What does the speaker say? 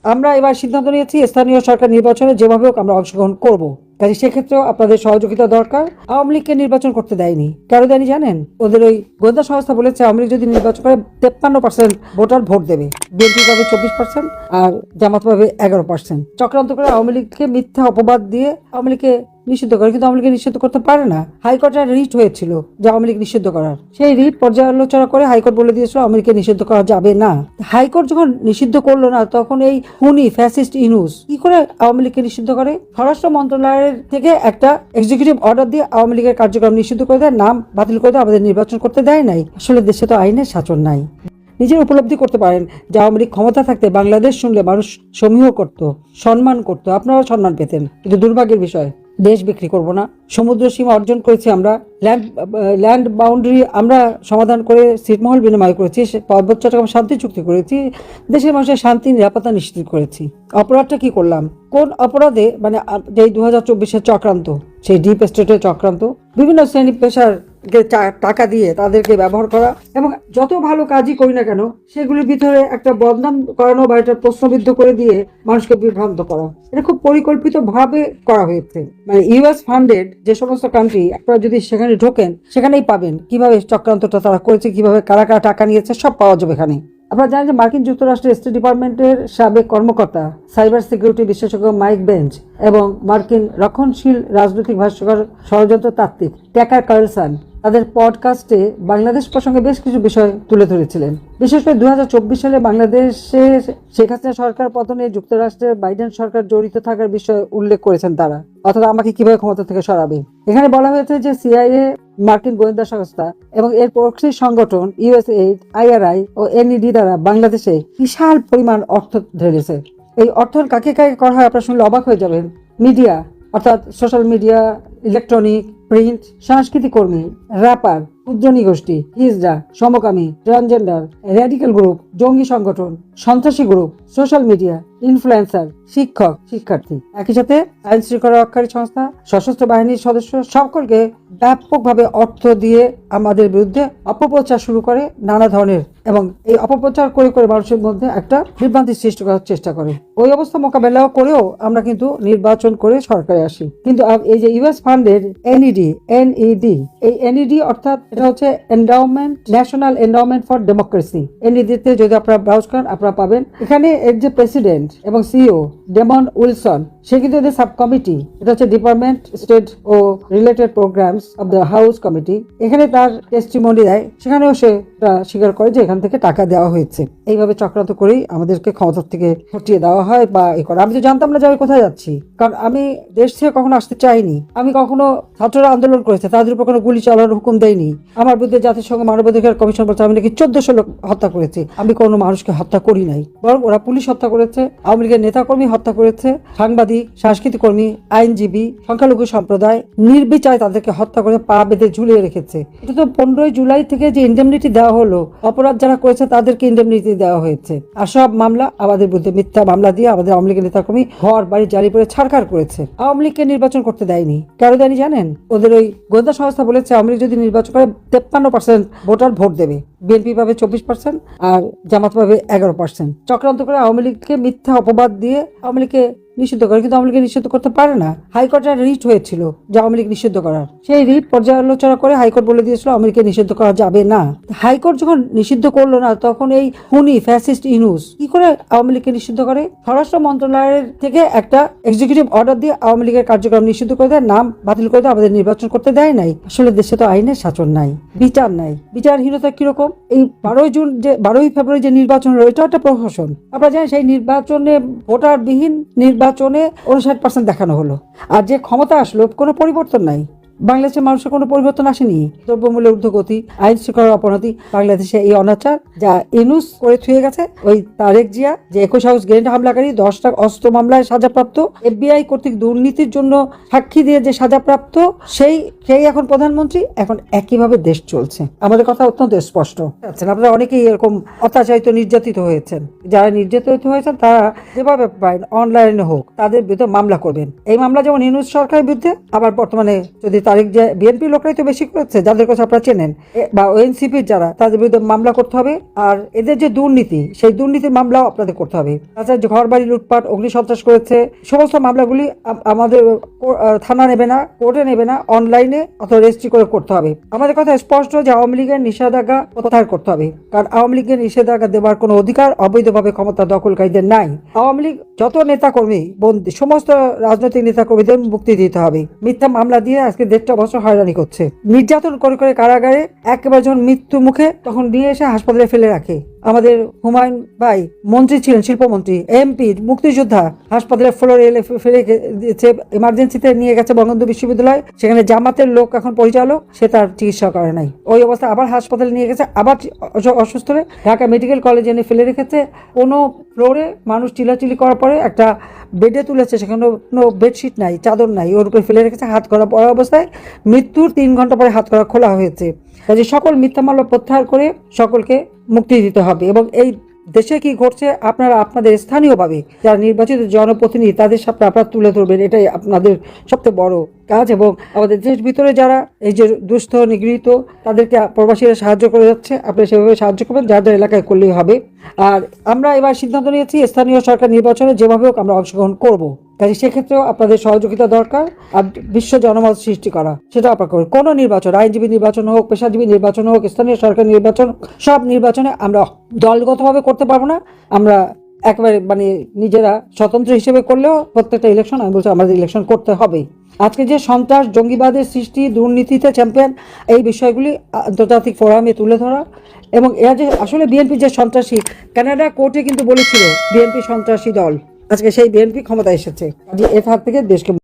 আমরা এবার সিদ্ধান্ত নিয়েছি স্থানীয় সরকার নির্বাচনে যেভাবে হোক আমরা অংশগ্রহণ করব। কাজে সেক্ষেত্রেও আপনাদের সহযোগিতা দরকার। আওয়ামী লীগকে নির্বাচন করতে দেয়নি, কেন দেয়নি জানেন? ওদের ওই গোয়েন্দা সংস্থা বলেছে আওয়ামী লীগ যদি নির্বাচন করে 53% ভোটার ভোট দেবে, বিএনপি পাবে 24% আর জামাত পাবে 11%। চক্রান্ত করে আওয়ামী লীগকে মিথ্যা অপবাদ দিয়ে আওয়ামী লীগকে নিষিদ্ধ করে, কিন্তু আওয়ামী লীগ নিষিদ্ধ করতে পারে না। হাইকোর্টের রিট হয়েছিল যে আওয়ামী লীগ নিষিদ্ধ করার, সেই রিট পর্যালোচনা করে হাইকোর্ট বলে দিয়েছিল আওয়ামী লীগকে নিষিদ্ধ করা যাবে না। হাইকোর্ট যখন নিষিদ্ধ করলো না, তখন এই খুনি ফ্যাসিস্ট ইউনূস কি করে আওয়ামী লীগকে নিষিদ্ধ করে? স্বরাষ্ট্র মন্ত্রণালয়ের থেকে একটা এক্সিকিউটিভ অর্ডার দিয়ে আওয়ামী লীগের কার্যক্রম নিষিদ্ধ করে দেয়, নাম বাতিল করে দেয়, আমাদের নির্বাচন করতে দেয় নাই। আসলে দেশে তো আইনের শাসন নাই। নিজের উপলব্ধি করতে পারেন যে আওয়ামী লীগ ক্ষমতা থাকতে বাংলাদেশ শুনলে মানুষ সমীহ করত, সম্মান করত, আপনারাও সম্মান পেতেন। কিন্তু দুর্ভাগ্যের বিষয়, দেশ বিক্রি করব না, সমুদ্র সীমা অর্জন করেছি আমরা, ল্যান্ড বাউন্ডারি আমরা সমাধান করে ছিটমহল বিনিময় করেছি, পার্বত্য চট্টগ্রাম শান্তি চুক্তি করেছি, দেশের মানুষের শান্তি নিরাপত্তা নিশ্চিত করেছি। অপরাধটা কি করলাম? কোন অপরাধে? মানে যেই 2024-এর চক্রান্ত, সেই ডিপ স্টেটের চক্রান্ত, বিভিন্ন শ্রেণী পেশার টাকা দিয়ে তাদেরকে ব্যবহার করা, এবং যত ভালো কাজই করি না কেন সেগুলির ভিতরে একটা বদনাম করানো বা একটা প্রশ্নবিদ্ধ করে দিয়ে মানুষকে বিভ্রান্ত করা, এটা খুব পরিকল্পিত ভাবে করা হয়েছে। মানে ইউএস ফান্ডেড যে সমস্ত কান্ট্রি, আপনারা যদি সেখানে ঢোকেন সেখানেই পাবেন কিভাবে চক্রান্তটা তারা করেছে, কিভাবে কারা কারা টাকা নিয়েছে, সব পাওয়া যাবে এখানে। আপনারা জানেন যে মার্কিন যুক্তরাষ্ট্রের স্টেট ডিপার্টমেন্টের সাবেক কর্মকর্তা সাইবার সিকিউরিটি বিশেষজ্ঞ মাইক বেঞ্চ এবং মার্কিন রক্ষণশীল রাজনৈতিক ভাষ্যকার ষড়যন্ত্র তাত্ত্বিক ট্যাকার কার্লসন তাদের পডকাস্টে বাংলাদেশ প্রসঙ্গে বেশ কিছু বিষয় তুলে ধরেছিলেন। বিশেষ করে 2024 সালে বাংলাদেশে শেখ হাসিনা সরকার পতনে যুক্তরাষ্ট্রের বাইডেন সরকার জড়িত থাকার বিষয়ে উল্লেখ করেছেন তারা, অর্থাৎ আমাকে কিভাবে ক্ষমতা থেকে সরাবে। এখানে বলা হয়েছে যে সিআইএ, মার্কিন গোয়েন্দা সংস্থা এবং এর প্রক্সি সংগঠন ইউএসএইড, আইআরআই ও এনইডি দ্বারা বাংলাদেশে বিশাল পরিমাণ অর্থ ঢেলেছে। এই অর্থ কাকে কাকে করা হয় আপনারা শুনলে অবাক হয়ে যাবেন। মিডিয়া, অর্থাৎ সোশ্যাল মিডিয়া, ইলেকট্রনিক, প্রিন্ট, সাংস্কৃতিক কর্মী, র্যাপার, উদ্যোনী গোষ্ঠী, হিজড়া, সমকামী, ট্রান্সজেন্ডার, র্যাডিক্যাল গ্রুপ, জঙ্গি সংগঠন, সন্ত্রাসী গ্রুপ, সোশ্যাল মিডিয়া, ইনফ্লুয়েন্সার, শিক্ষক, শিক্ষার্থী, একই সাথে আইন শৃঙ্খলা রক্ষাকারী সংস্থা, সশস্ত্র বাহিনীর সদস্য, সকলকে ব্যাপকভাবে অর্থ দিয়ে আমাদের বিরুদ্ধে অপপ্রচার শুরু করে নানা ধরনের, এবং এই অপপ্রচার করে করে মানুষের মধ্যে একটা বিভ্রান্তি সৃষ্টি করার চেষ্টা করে। ওই অবস্থা মোকাবেলা করেও আমরা কিন্তু নির্বাচন করে সরকারে আসি। কিন্তু এই যে ইউএস ফান্ডের এনইডি, এই এনইডি অর্থাৎ এটা হচ্ছে endowment, national endowment for democracy. এনইডিতে যদি আপনারা ব্রাউজ করেন আপনারা পাবেন। এখানে এর যে প্রেসিডেন্ট এবং সিইও ডেমন উইলসন, সে কিন্তু এদের সাব কমিটি, এটা হচ্ছে ডিপার্টমেন্ট স্টেট ও related programs of the house committee, এখানে তার টেস্টিমনি দেয়, সেখানেও সে স্বীকার করে যে এখান থেকে টাকা দেওয়া হয়েছে। এইভাবে চক্রান্ত করেই আমাদেরকে ক্ষমতা থেকে হটিয়ে দেওয়া হয় বা এ করে। আমি তো জানতাম না যে আমি কোথায় যাচ্ছি, কারণ আমি দেশ থেকে কখনো আসতে চাইনি। আমি কখনো, ছাত্ররা আন্দোলন করেছে, তাদের উপর কোনো গুলি চালানোর হুকুম দেয়নি। আমার বিরুদ্ধে জাতিসংঘ মানবাধিকার কমিশন বলছে আমি নাকি 1400 লোক হত্যা করেছি। আমি কোনো মানুষকে হত্যা করি নাই, বরং ওরা পুলিশ হত্যা করেছে, আওয়ামী লীগের নেতাকর্মী হত্যা করেছে, সাংবাদিক, সাংস্কৃতিক কর্মী, আইনজীবী, সংখ্যালঘু সম্প্রদায় নির্বিচারে তাদেরকে হত্যা করে পা বেঁধে ঝুলিয়ে রেখেছে। এটা তো 15 জুলাই থেকে যে ইন্ডেমনিটি দেওয়া হলো, অপরাধ যারা করেছে তাদেরকে ইন্ডেমনিটি দেওয়া হয়েছে। আর সব মামলা আমাদের বিরুদ্ধে মিথ্যা মামলা দিয়ে আমাদের আওয়ামী লীগের নেতাকর্মী ঘর বাড়ি জ্বালিয়ে পড়ে ছাড়খাড় করেছে। আওয়ামী লীগকে নির্বাচন করতে দেয়নি, কেন দেয়নি জানেন? ওদের ওই গোয়েন্দা সংস্থা বলেছে আওয়ামী লীগ যদি নির্বাচন করে 53% ভোটার ভোট দেবে, বিএনপি পাবে 24% আর জামাত পাবে 11%। চক্রান্ত করে আওয়ামী লীগকে মিথ্যা অপবাদ দিয়ে আওয়ামী লীগকে নিষিদ্ধ করে, কিন্তু আওয়ামী লীগ নিষিদ্ধ করতে পারে না। হাইকোর্টের রিট হয়েছিল যে আওয়ামী লীগ নিষিদ্ধ করার, সেই রিট পর্যালোচনা করে হাইকোর্ট বলে দিয়েছিল আওয়ামী লীগকে নিষিদ্ধ করা যাবে না। হাইকোর্ট যখন নিষিদ্ধ করলো না, তখন এই খুনি ফ্যাসিস্ট ইউনূস কি করে আওয়ামী লীগকে নিষিদ্ধ করে? স্বরাষ্ট্র মন্ত্রণালয়ের থেকে একটা এক্সিকিউটিভ অর্ডার দিয়ে আওয়ামী লীগের কার্যক্রম নিষিদ্ধ করে দেয়, নাম বাতিল করে দেয়, আমাদের নির্বাচন করতে দেয় নাই। আসলে দেশে তো আইনের শাসন নাই, বিচার নাই। বিচারহীনতা কিরকম? এই 12 ফেব্রুয়ারি যে নির্বাচন হলো, এটা একটা প্রহসন। আপনারা জানেন সেই নির্বাচনে ভোটারবিহীন নির্বাচনে 59% দেখানো হলো, আর যে ক্ষমতা আসলো কোনো পরিবর্তন নাই। বাংলাদেশের মানুষের কোনো পরিবর্তন আসেনি। দ্রব্যমূল্যের ঊর্ধ্বগতি, আইন শৃঙ্খলার অবনতি, বাংলাদেশে এই অনাচার যা ইউনূস করে থুয়ে গেছে, ওই তারেক জিয়া যে 21 হাউস গ্রেনেড হামলাকারী, 10টা অস্ত্র মামলায় সাজাপ্রাপ্ত, এফবিআই কর্তৃক দুর্নীতির জন্য সাক্ষী দিয়ে যে সাজাপ্রাপ্ত, সেই এখন প্রধানমন্ত্রী। এখন একইভাবে দেশ চলছে। আমাদের কথা অত্যন্ত স্পষ্ট। আপনারা অনেকেই এরকম অত্যাচারিত, নির্যাতিত হয়েছেন। যারা নির্যাতিত হয়েছেন তারা যেভাবে পারেন অনলাইনে হোক তাদের বিরুদ্ধে মামলা করবেন। এই মামলা যেমন ইউনূস সরকারের বিরুদ্ধে, আবার বর্তমানে যদি তারিখ যে বিএনপি লোকরাই তো বেশি করেছে, যাদের কাছে আপনারা চেনেন, বা ওএনসিপির যারা, তাদের বিরুদ্ধে মামলা করতে হবে। আর এদের যে দুর্নীতি, সেই দুর্নীতির মামলাও আপনাদের করতে হবে। তাছাড়া যে ঘর বাড়ি লুটপাট, অগ্নিসন্ত্রাস করেছে, সমস্ত মামলাগুলি আমাদের থানা নেবে না, কোর্টে নেবে না, অনলাইনে অথবা রেজিস্ট্রি করে করতে হবে। আমাদের কথা স্পষ্ট যে আওয়ামী লীগের নিষেধাজ্ঞা প্রত্যাহার করতে হবে, কারণ আওয়ামী লীগের নিষেধাজ্ঞা দেওয়ার কোনো অধিকার অবৈধভাবে ক্ষমতা দখলকারীদের নাই। আওয়ামী লীগ যত নেতাকর্মী বন্দী, সমস্ত রাজনৈতিক নেতাকর্মীদের মুক্তি দিতে হবে। মিথ্যা মামলা দিয়ে আজকে 1.5 বছর হয়রানি করছে, নির্যাতন করে করে কারাগারে একেবারে যখন মৃত্যু মুখে তখন নিয়ে এসে হাসপাতালে ফেলে রাখে। আমাদের হুমায়ুন ভাই মন্ত্রী ছিলেন, শিল্পমন্ত্রী, এমপি, মুক্তিযোদ্ধা, হাসপাতালে ফ্লোরে এলে ফেলে দিয়েছে, ইমার্জেন্সিতে নিয়ে গেছে বঙ্গবন্ধু বিশ্ববিদ্যালয়, সেখানে জামাতের লোক এখন পরিচালক, সে তার চিকিৎসা করে নাই। ওই অবস্থায় আবার হাসপাতালে নিয়ে গেছে, আবার অসুস্থ হয়ে ঢাকা মেডিকেল কলেজে এনে ফেলে রেখেছে। কোনো ফ্লোরে মানুষ চিলাচিলি করার পরে একটা বেডে তুলেছে, সেখানে কোনো বেডশিট নাই, চাদর নাই, ওর উপরে ফেলে রেখেছে হাত করা পড়া অবস্থায়। মৃত্যুর 3 ঘন্টা পরে হাত করা খোলা হয়েছে। কাজে সকল মিথ্যা মামলা প্রত্যাহার করে সকলকে মুক্তি দিতে হবে। এবং এই দেশে কি ঘটছে আপনারা আপনাদের স্থানীয়ভাবে যারা নির্বাচিত জনপ্রতিনিধি, তাদের সাথে আপনারা তুলে ধরবেন, এটাই আপনাদের সবচেয়ে বড় কাজ। এবং আমাদের দেশ ভিতরে যারা এই যে দুস্থ নিগৃহীত, তাদেরকে প্রবাসীরা সাহায্য করে যাচ্ছে, আপনারা সেভাবে সাহায্য করবেন, যার যার এলাকায় করলেই হবে। আর আমরা এবার সিদ্ধান্ত নিয়েছি স্থানীয় সরকার নির্বাচনে যেভাবে হোক আমরা অংশগ্রহণ করব। কাজে সেক্ষেত্রেও আপনাদের সহযোগিতা দরকার। আর বিশ্ব জনমত সৃষ্টি করা, সেটা আপনারা করবেন। কোনো নির্বাচন, আইনজীবী নির্বাচন হোক, পেশাজীবী নির্বাচন হোক, স্থানীয় সরকার নির্বাচন, সব নির্বাচনে আমরা দলগতভাবে করতে পারবো না। আমরা একেবারে নিজেরা স্বতন্ত্র হিসেবে করলেও প্রত্যেকটা ইলেকশন, আমি বলছি, আমাদের ইলেকশন করতে হবে। আজকে যে সন্ত্রাস, জঙ্গিবাদের সৃষ্টি, দুর্নীতিতে চ্যাম্পিয়ন, এই বিষয়গুলি আন্তর্জাতিক ফোরামে তুলে ধরা। এবং এরা যে আসলে বিএনপি যে সন্ত্রাসী, কানাডা কোর্টে কিন্তু বলেছিল বিএনপি সন্ত্রাসী দল, আজকে সেই বিএনপি ক্ষমতা এসেছে। এর হাত থেকে দেশকে